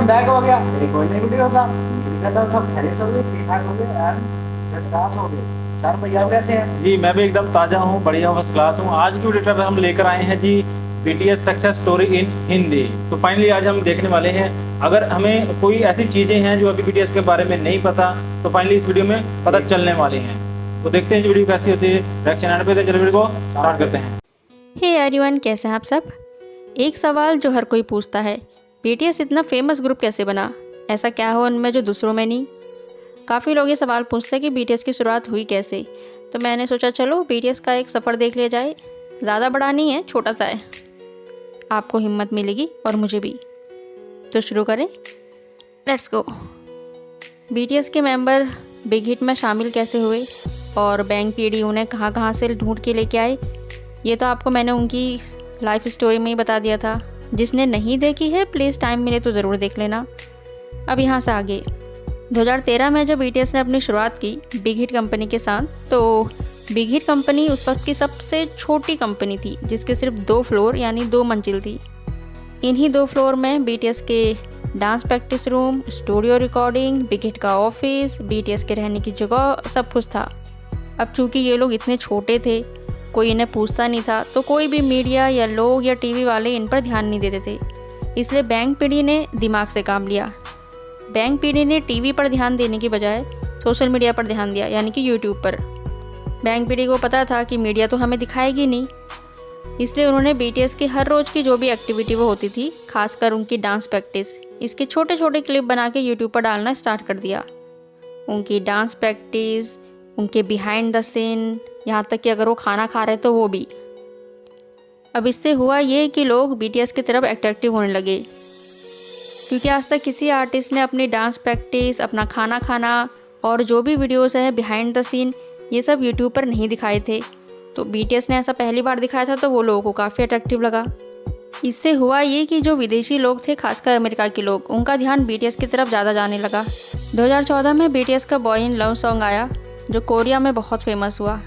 Welcome back हो गया एक और नई वीडियो का। कहता सब खैरियत हो गए, ठीक ठाक हो गए एंड बिंदास हो गए। चार भैया कैसे हैं? जी मैं भी एकदम ताज़ा हूँ, बढ़िया हूँ, फर्स्ट क्लास हूँ। आज की वीडियो पर हम लेकर आए हैं जी BTS success story in Hindi. तो फाइनली आज हम देखने वाले हैं, अगर हमें कोई ऐसी चीज़ें हैं जो अभी बीटीएस के बारे में नहीं पता तो फाइनली इस वीडियो में पता चलने वाली हैं। तो देखते हैं जी वीडियो कैसी होती है। रिएक्शन एंड पे चलो वीडियो को स्टार्ट करते हैं। हे एवरीवन, कैसे हैं आप सब? एक सवाल जो हर कोई पूछता है, बीटीएस इतना फेमस ग्रुप कैसे बना? ऐसा क्या हो उनमें जो दूसरों में नहीं? काफ़ी लोग ये सवाल पूछते हैं कि बीटीएस की शुरुआत हुई कैसे। तो मैंने सोचा चलो बीटीएस का एक सफ़र देख लिया जाए। ज़्यादा बड़ा नहीं है, छोटा सा है। आपको हिम्मत मिलेगी और मुझे भी। तो शुरू करें, लेट्स गो। बीटीएस के मेंबर बिग हिट में शामिल कैसे हुए और बैंक पीडी उन्हें कहाँ कहाँ से ढूंढ के लेके आए, ये तो आपको मैंने उनकी लाइफ स्टोरी में ही बता दिया था। जिसने नहीं देखी है प्लीज़ टाइम मिले तो ज़रूर देख लेना। अब यहाँ से आगे 2013 में जब बीटीएस ने अपनी शुरुआत की बिग हिट कंपनी के साथ, तो बिग हिट कंपनी उस वक्त की सबसे छोटी कंपनी थी जिसके सिर्फ 2 फ्लोर यानी 2 मंजिल थी। इन्हीं 2 फ्लोर में बीटीएस के dance practice room, studio recording, big hit का ऑफिस, बीटीएस के रहने की जगह, सब कुछ था। अब चूँकि ये लोग इतने छोटे थे, कोई इन्हें पूछता नहीं था, तो कोई भी मीडिया या लोग या टीवी वाले इन पर ध्यान नहीं देते थे। इसलिए बैंक पीडी ने दिमाग से काम लिया। बैंक पीडी ने टीवी पर ध्यान देने की बजाय सोशल मीडिया पर ध्यान दिया, यानी कि यूट्यूब पर। बैंक पीडी को पता था कि मीडिया तो हमें दिखाएगी नहीं, इसलिए उन्होंने बीटीएस की हर रोज़ की जो भी एक्टिविटी वो होती थी, खासकर उनकी डांस प्रैक्टिस, इसके छोटे छोटे क्लिप बना के यूट्यूब पर डालना स्टार्ट कर दिया। उनकी डांस प्रैक्टिस, उनके बिहाइंड द सीन, यहाँ तक कि अगर वो खाना खा रहे तो वो भी। अब इससे हुआ ये कि लोग बीटीएस की तरफ अट्रैक्टिव होने लगे, क्योंकि आज तक किसी आर्टिस्ट ने अपनी डांस प्रैक्टिस, अपना खाना खाना और जो भी वीडियोस है बिहाइंड द सीन, ये सब यूट्यूब पर नहीं दिखाए थे। तो बीटीएस ने ऐसा पहली बार दिखाया था, तो वो लोगों को काफ़ी अट्रैक्टिव लगा। इससे हुआ ये कि जो विदेशी लोग थे, खासकर अमेरिका के लोग, उनका ध्यान बीटीएस की तरफ ज़्यादा जाने लगा। 2014 में बीटीएस का बॉय इन लव सॉन्ग आया, जो कोरिया में बहुत फेमस हुआ।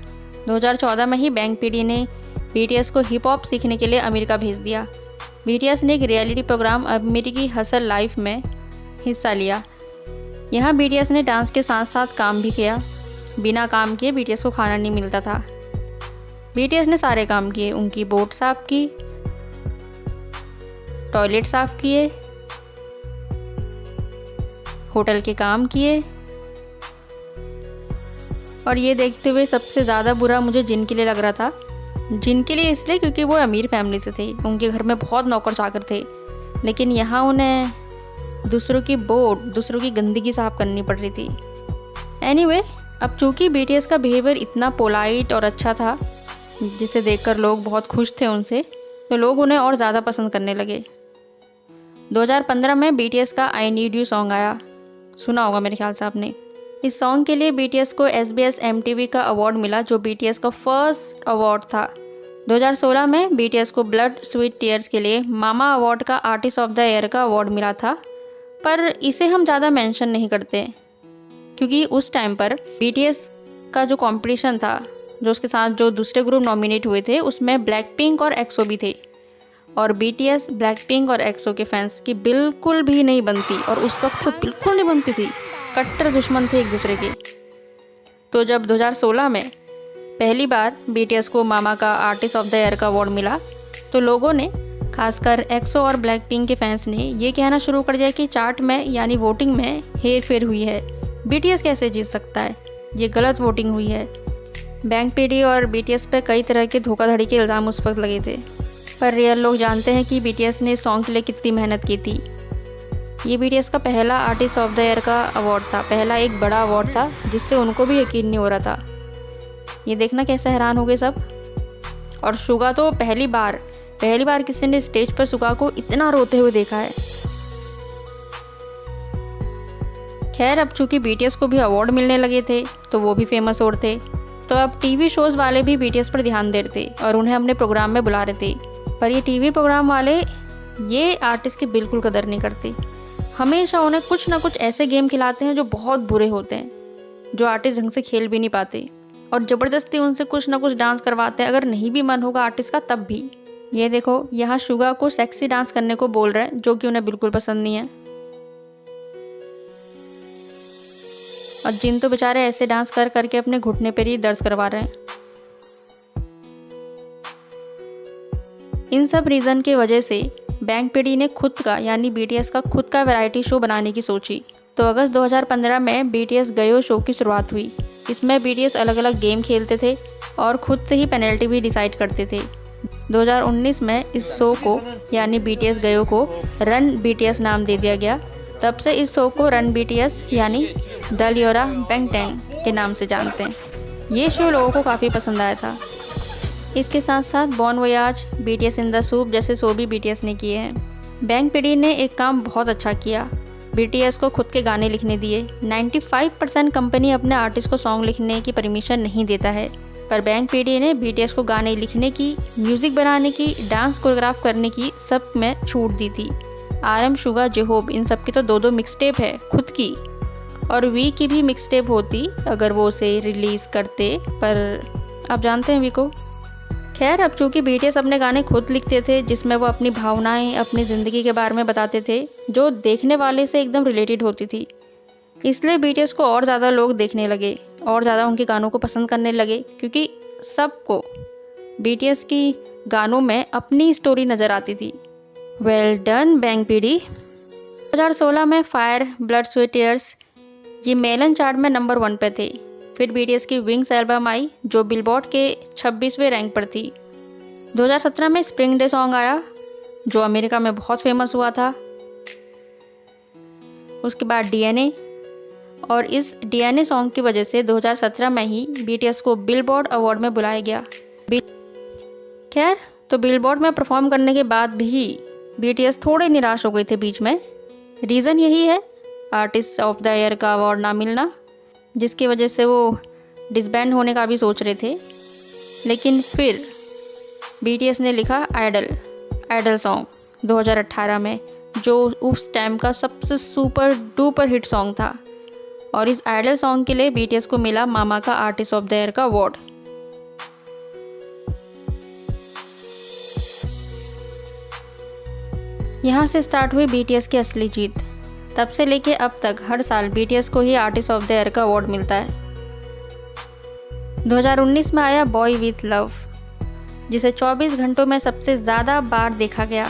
2014 में ही बैंक पीडी ने बीटीएस को हिप हॉप सीखने के लिए अमेरिका भेज दिया। बीटीएस ने एक रियलिटी प्रोग्राम अमेरिकी हसल लाइफ में हिस्सा लिया। यहाँ बीटीएस ने डांस के साथ साथ काम भी किया। बिना काम किए बीटीएस को खाना नहीं मिलता था। बीटीएस ने सारे काम किए, उनकी बोट साफ की, टॉयलेट साफ किए, होटल के काम किए। और ये देखते हुए सबसे ज़्यादा बुरा मुझे जिन के लिए लग रहा था। जिन के लिए इसलिए क्योंकि वो अमीर फैमिली से थे, उनके घर में बहुत नौकर चाकर थे, लेकिन यहाँ उन्हें दूसरों की बोट, दूसरों की गंदगी साफ करनी पड़ रही थी। एनीवे, अब चूँकि बीटीएस का बिहेवियर इतना पोलाइट और अच्छा था, जिसे देखकर लोग बहुत खुश थे उनसे, तो लोग उन्हें और ज़्यादा पसंद करने लगे। 2015 में बीटीएस का आई नीड यू सॉन्ग आया, सुना होगा मेरे ख्याल से आपने। इस सॉन्ग के लिए बीटीएस को SBS MTV का अवार्ड मिला, जो बीटीएस का फर्स्ट अवार्ड था। 2016 में बीटीएस को ब्लड स्वीट टीयर्स के लिए मामा अवार्ड का आर्टिस्ट ऑफ द ईयर का अवार्ड मिला था, पर इसे हम ज़्यादा मेंशन नहीं करते, क्योंकि उस टाइम पर बीटीएस का जो कंपटीशन था, जो उसके साथ जो दूसरे ग्रुप नॉमिनेट हुए थे, उसमें ब्लैक पिंक और एक्सो भी थे। और बीटीएस ब्लैक पिंक और एक्सो के फैंस की बिल्कुल भी नहीं बनती, और उस वक्त तो बिल्कुल नहीं बनती थी, कट्टर दुश्मन थे एक दूसरे के। तो जब 2016 में पहली बार बीटीएस को मामा का आर्टिस्ट ऑफ द ईयर का अवार्ड मिला, तो लोगों ने, खासकर एक्सो और ब्लैक पिंक के फैंस ने, ये कहना शुरू कर दिया कि चार्ट में यानी वोटिंग में हेर फेर हुई है, बीटीएस कैसे जीत सकता है, ये गलत वोटिंग हुई है। बैंक पीडी और बीटीएस पे कई तरह के धोखाधड़ी के इल्ज़ाम उस वक्त लगे थे, पर रियल लोग जानते हैं कि बीटीएस ने इस सॉन्ग के लिए कितनी मेहनत की थी। ये बीटीएस का पहला आर्टिस्ट ऑफ द ईयर का अवार्ड था, पहला एक बड़ा अवार्ड था जिससे उनको भी यकीन नहीं हो रहा था। ये देखना कैसे हैरान हो गए सब। और सुगा तो पहली बार किसी ने स्टेज पर सुगा को इतना रोते हुए देखा है। खैर, अब चूंकि बीटीएस को भी अवार्ड मिलने लगे थे, तो वो भी फेमस और थे, तो अब टीवी शोज़ वाले भी बीटीएस पर ध्यान दे रहे थे और उन्हें अपने प्रोग्राम में बुला रहे थे। पर ये टीवी प्रोग्राम वाले ये आर्टिस्ट की बिल्कुल कदर नहीं करते। हमेशा उन्हें कुछ ना कुछ ऐसे गेम खिलाते हैं जो बहुत बुरे होते हैं, जो आर्टिस्ट ढंग से खेल भी नहीं पाते, और ज़बरदस्ती उनसे कुछ ना कुछ डांस करवाते हैं, अगर नहीं भी मन होगा आर्टिस्ट का तब भी। ये देखो, यहाँ शुगा को सेक्सी डांस करने को बोल रहे हैं, जो कि उन्हें बिल्कुल पसंद नहीं है। और जिन तो बेचारे ऐसे डांस कर करके अपने घुटने पर ही दर्द करवा रहे हैं। इन सब रीज़न की वजह से बैंक पीडी ने खुद का यानी बीटीएस का खुद का वैरायटी शो बनाने की सोची। तो अगस्त 2015 में बीटीएस गयो शो की शुरुआत हुई। इसमें बीटीएस अलग अलग गेम खेलते थे और खुद से ही पेनल्टी भी डिसाइड करते थे। 2019 में इस शो को यानी बीटीएस गयो को रन बीटीएस नाम दे दिया गया। तब से इस शो को रन बीटीएस यानी द लियोरा बैंगटैंग के नाम से जानते हैं। ये शो लोगों को काफ़ी पसंद आया था। इसके साथ साथ born voyage, BTS in the soup जैसे शो भी बीटीएस ने किए हैं। बैंक पीडी ने एक काम बहुत अच्छा किया, बीटीएस को खुद के गाने लिखने दिए। 95% कंपनी अपने आर्टिस्ट को सॉन्ग लिखने की परमिशन नहीं देता है, पर बैंक पीडी ने बीटीएस को गाने लिखने की, म्यूज़िक बनाने की, डांस कोरियोग्राफ करने की सब में छूट दी थी। RM शुगा जेहोब इन सब की तो 2-2 मिक्सटेप है खुद की, और वी की भी मिक्सटेप होती अगर वो उसे रिलीज़ करते, पर आप जानते हैं वी को। खैर, अब चूँकि बीटीएस अपने गाने खुद लिखते थे जिसमें वो अपनी भावनाएं, अपनी ज़िंदगी के बारे में बताते थे जो देखने वाले से एकदम रिलेटेड होती थी, इसलिए बीटीएस को और ज़्यादा लोग देखने लगे और ज़्यादा उनके गानों को पसंद करने लगे, क्योंकि सबको बीटीएस की गानों में अपनी स्टोरी नज़र आती थी। Well done bank PD. 2016 में फायर, ब्लड, स्वेट, टीयर्स ये मेलन चार्ट में नंबर 1 पे थे। फिर बीटीएस की विंग्स एल्बम आई जो बिलबोर्ड के 26वें रैंक पर थी। 2017 में स्प्रिंग डे सॉन्ग आया जो अमेरिका में बहुत फेमस हुआ था। उसके बाद डीएनए, और इस डीएनए सॉन्ग की वजह से 2017 में ही बीटीएस को बिलबोर्ड अवार्ड में बुलाया गया। खैर, तो बिलबोर्ड में परफॉर्म करने के बाद भी बीटीएस थोड़े निराश हो गए थे बीच में। रीज़न यही है आर्टिस्ट ऑफ द ईयर का अवार्ड ना मिलना, जिसकी वजह से वो डिसबैंड होने का भी सोच रहे थे। लेकिन फिर बीटीएस ने लिखा आइडल सॉन्ग 2018 में, जो उस टाइम का सबसे सुपर डुपर हिट सॉन्ग था, और इस आइडल सॉन्ग के लिए बीटीएस को मिला मामा का आर्टिस्ट ऑफ द ईयर का अवार्ड। यहाँ से स्टार्ट हुई बीटीएस की असली जीत। तब से लेके अब तक हर साल बीटीएस को ही आर्टिस्ट ऑफ द ईयर का अवार्ड मिलता है। 2019 में आया बॉय विथ लव, जिसे 24 घंटों में सबसे ज़्यादा बार देखा गया।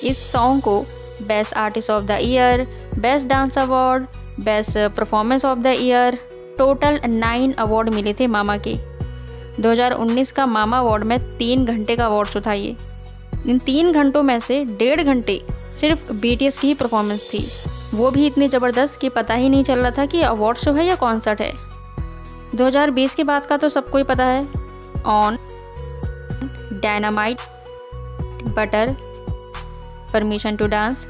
इस सॉन्ग को best artist of the year, best dance award, best performance of the year, total 9 award मिले थे मामा के। 2019 का मामा अवार्ड में 3 घंटे का अवार्ड शो था ये। इन 3 घंटों में से 1.5 घंटे सिर्फ बीटीएस की ही परफॉर्मेंस थी, वो भी इतनी ज़बरदस्त कि पता ही नहीं चल रहा था कि अवार्ड शो है या कॉन्सर्ट है। 2020 के बाद का तो सबको ही पता है, on, dynamite, butter, permission to dance,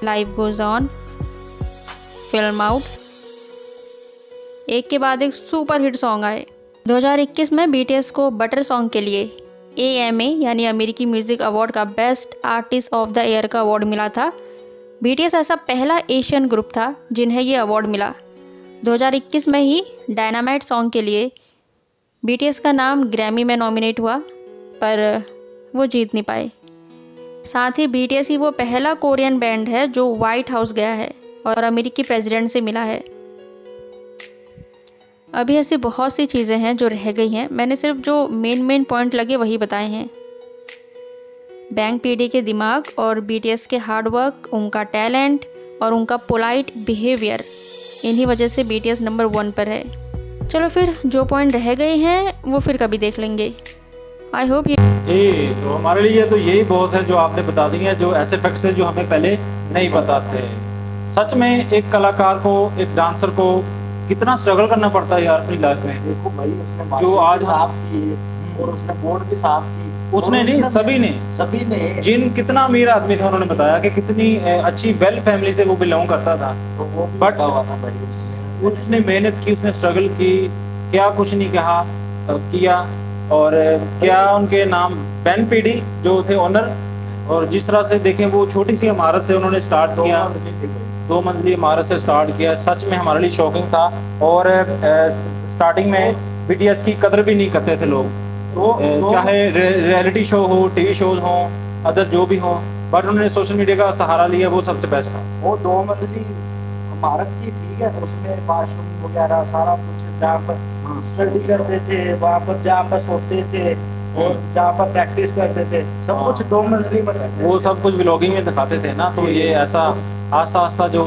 life goes on, film out, एक के बाद एक सुपर हिट सॉन्ग आए। 2021 में बीटीएस को बटर सॉन्ग के लिए AMA यानी अमेरिकी म्यूज़िक अवार्ड का best artist of the year का अवार्ड मिला था। बीटीएस ऐसा पहला एशियन ग्रुप था जिन्हें ये अवार्ड मिला। 2021 में ही डायनामाइट सॉन्ग के लिए बीटीएस का नाम ग्रैमी में नॉमिनेट हुआ, पर वो जीत नहीं पाए। साथ ही बीटीएस ही वो पहला कोरियन बैंड है जो वाइट हाउस गया है और अमेरिकी प्रेसिडेंट से मिला है। अभी ऐसी बहुत सी चीज़ें हैं जो रह गई हैं, मैंने सिर्फ जो मेन पॉइंट लगे वही बताए हैं। बैंक पीडी के दिमाग और बीटीएस के हार्डवर्क, उनका टैलेंट और उनका पोलाइट बिहेवियर, इन्हीं वजह से बीटीएस नंबर 1 पर है। चलो फिर जो पॉइंट रह गए हैं वो फिर कभी देख लेंगे। आई होप ये जी, तो हमारे लिए तो यही बहुत है जो आपने बता दी है, जो ऐसे फैक्ट्स हैं जो हमें पहले नहीं पता थे। सच में एक कलाकार को, एक डांसर को कितना स्ट्रगल करना पड़ता है यार अपनी लाइफ में। देखो भाई, उसने जो आज साफ की और उसने बोर्ड भी साफ की। उसने नहीं, सभी ने जिन कितना अमीर आदमी था उन्होंने बताया कि कितनी अच्छी वेल फैमिली से वो बिलोंग करता था, तो वो बट उसने मेहनत की, उसने स्ट्रगल की, क्या कुछ नहीं कहा किया। और क्या उनके नाम बैंक पीडी जो थे ओनर, और जिस तरह से देखें वो छोटी सी इमारत से उन्होंने स्टार्ट किया, 2 मंजिली इमारत से स्टार्ट किया। सच में हमारे लिए शॉकिंग था। और स्टार्टिंग में बीटीएस की कदर भी नहीं करते थे लोग, चाहे रियलिटी शो हो, टीवी शोज हो, अदर जो भी हो, बट उन्होंने सोशल मीडिया का सहारा लिया, वो सबसे बेस्ट था। वो 2 मंजिली इमारत थी, ठीक है, उसमें वाशरूम वगैरह सारा कुछ, जहाँ पर स्टडी करते थे, वहाँ पर जहाँ पर सोते थे और जहाँ पर प्रैक्टिस करते थे, सब कुछ 2 मंजिली में रहते वो थे। सब कुछ व्लॉगिंग में दिखाते थे ना, तो ये ऐसा आस्ता आस्ता जो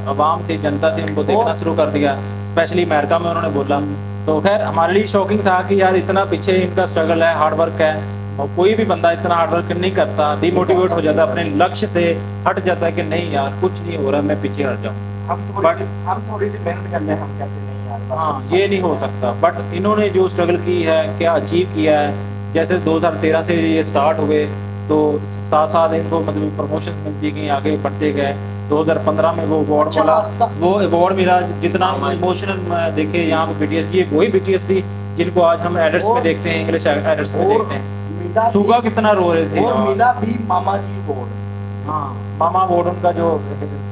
अवाम थी, जनता थी, उनको देखना शुरू कर दिया, स्पेशली अमेरिका में उन्होंने बोला। तो खैर हमारे लिए शॉकिंग था कि यार इतना पीछे इनका स्ट्रगल है, हार्ड वर्क है, और कोई भी बंदा इतना हार्ड वर्क नहीं करता, डिमोटिवेट हो जाता है, अपने लक्ष्य से हट जाता है कि नहीं यार कुछ नहीं हो रहा, मैं पीछे हट जाऊँ। हम थोड़ी सी मेहनत कर ले, हम कहते नहीं यार बस। हाँ, ये नहीं हो सकता। बट इन्होंने जो स्ट्रगल की है, क्या अचीव किया है, जैसे 2013 से ये स्टार्ट हुए, तो साथ साथ इनको मतलब प्रमोशन मिलती गई, आगे बढ़ते गए। 2015 में वो अवार्ड अच्छा मिला, रास्ता। वो अवार्ड मिला। जितना इमोशनल देखे यहाँ पे बीटीएस, ये वही बीटीएस थी जिनको आज हम एडिट्स में देखते हैं, इंग्लिश एडिट्स में देखते हैं। मिला सुबह कितना रो रहे थे और यार। मिला भी मामा जी अवार्ड। हाँ, मामा अवार्ड उनका जो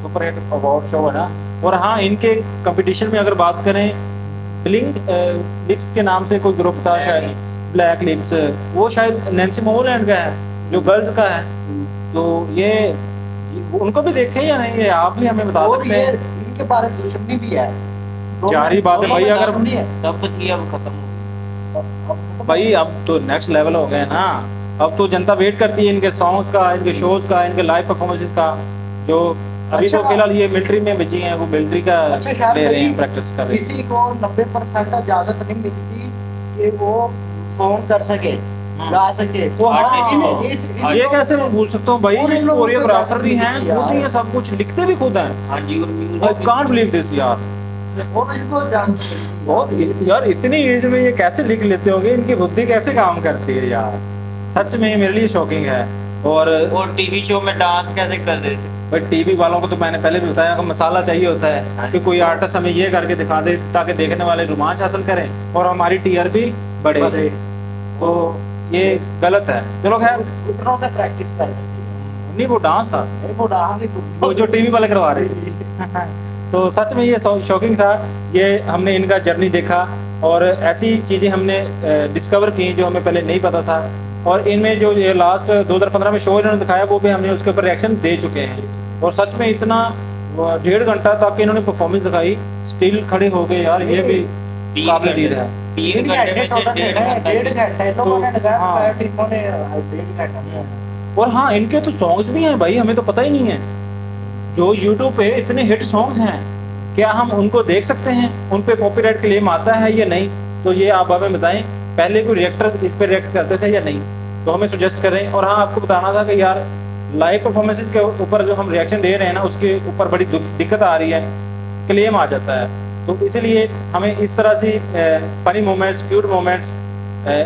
सुपर हिट अवार्ड शो है ना। और हाँ, इनके कंपटीशन में अगर बात करें, ब्लिंक लिप्स के नाम से कोई ग्रुप था शायद, ब्लैक लिप्स, वो शायद नैन्सी मोहलैंड का है, जो गर्ल्स का है। तो ये उनको भी देखे या नहीं, ये आप भी हमें बता और सकते ये हैं। इनके बारे में दुश्मनी भी है। जारी बात है भाई, अगर तब थी अब खत्म हो गई। भाई अब तो नेक्स्ट लेवल हो गए ना। अब तो जनता वेट करती है इनके सॉन्ग्स का, इनके शोज का, इनके लाइव परफॉर्मेंसेस का। जो अभी अच्छा, तो फिलहाल ये मिलिट्री में बची हैं, वो मिलिट्री का अच्छा शायद ले रहे हैं, भाई, प्रैक्टिस कर रहे हैं। किसी को 90% इजाजत नहीं मिलती कि वो सॉन्ग कर सके, गा सके। तो हाँ, इन- ये कैसे मैं भूल सकता हूँ भाई, और ये इन लोगों को कोरियोग्राफर भी हैं, यार। खुद ही हैं, सब कुछ लिखते भी खुद हैं। हाँ जी, और music I can't believe this यार। और इनको इजाजत मिलती है। बहुत यार, इतनी एज में ये कैसे लिख लेते होंगे, इनकी बुद्धि कैसे काम करती है यार, सच में मेरे लिए शॉकिंग है। और टीवी शो में डांस कैसे कर रहे थे। भाई टीवी वालों को तो मैंने पहले भी बताया कि मसाला चाहिए होता है कि कोई आर्टिस्ट हमें ये करके दिखा दे ताकि देखने वाले रोमांच हासिल करें और हमारी टीआरपी बढ़े। तो ये गलत है। चलो खैर, घुटनों से प्रैक्टिस कर रही थी। नहीं वो डांस था, वो डांस ही वो जो टीवी वाले करवा रहे थे। तो सच में ये शॉकिंग था। ये हमने इनका जर्नी देखा और ऐसी चीज़ें हमने डिस्कवर की जो हमें पहले नहीं पता था। और इनमें जो ये लास्ट 2015 में शो इन्होंने दिखाया, वो भी हमने उसके ऊपर रिएक्शन दे चुके हैं। और सच में इतना 1.5 घंटा तक इन्होंने परफॉर्मेंस दिखाई, स्टिल खड़े हो गए यार, ये भी काबिल दीद है। 3 घंटे में से 1.5 घंटा 1.5 घंटे लोगों ने लगाया, हाँ। टीमों ने 1.5 घंटा। और हाँ, इनके तो सॉन्ग्स भी हैं भाई, हमें तो पता ही नहीं है। जो यूट्यूब पे इतने हिट सॉन्ग्स हैं, क्या हम उनको देख सकते हैं? उन पे कॉपीराइट क्लेम आता है या नहीं? तो ये आप हमें बताएं। पहले कोई रिएक्टर इस पे रिएक्ट करते थे या नहीं? तो हमें सुजेस्ट करें। और हाँ, आपको बताना था कि यार लाइव परफॉर्मेंसेस के ऊपर जो हम रिएक्शन दे रहे हैं ना, उसके ऊपर बड़ी दिक्कत आ रही है, क्लेम आ जाता है। तो इसीलिए हमें इस तरह से फनी मोमेंट्स, क्यूट मोमेंट्स,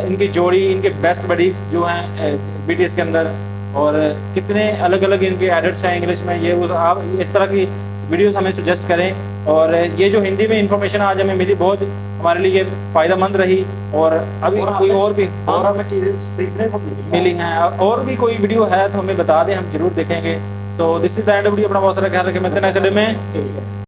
इनकी जोड़ी, इनके बेस्ट बडीज जो हैं बीटीएस के अंदर, और कितने अलग अलग इनके एडिट्स हैं इंग्लिश में, ये वो आप इस तरह की वीडियोस हमें सुजेस्ट करें। और ये जो हिंदी में इंफॉर्मेशन आज हमें मिली, बहुत हमारे लिए फ़ायदेमंद रही। और अभी कोई और भी और हमें चीजें सीखने को मिली हैं, और भी कोई वीडियो है तो हमें बता दें, हम जरूर देखेंगे। So this is the end video. अपना बहुत सारा ख्याल रखें, मिलते हैं नेक्स्ट वीडियो में। ठीक है।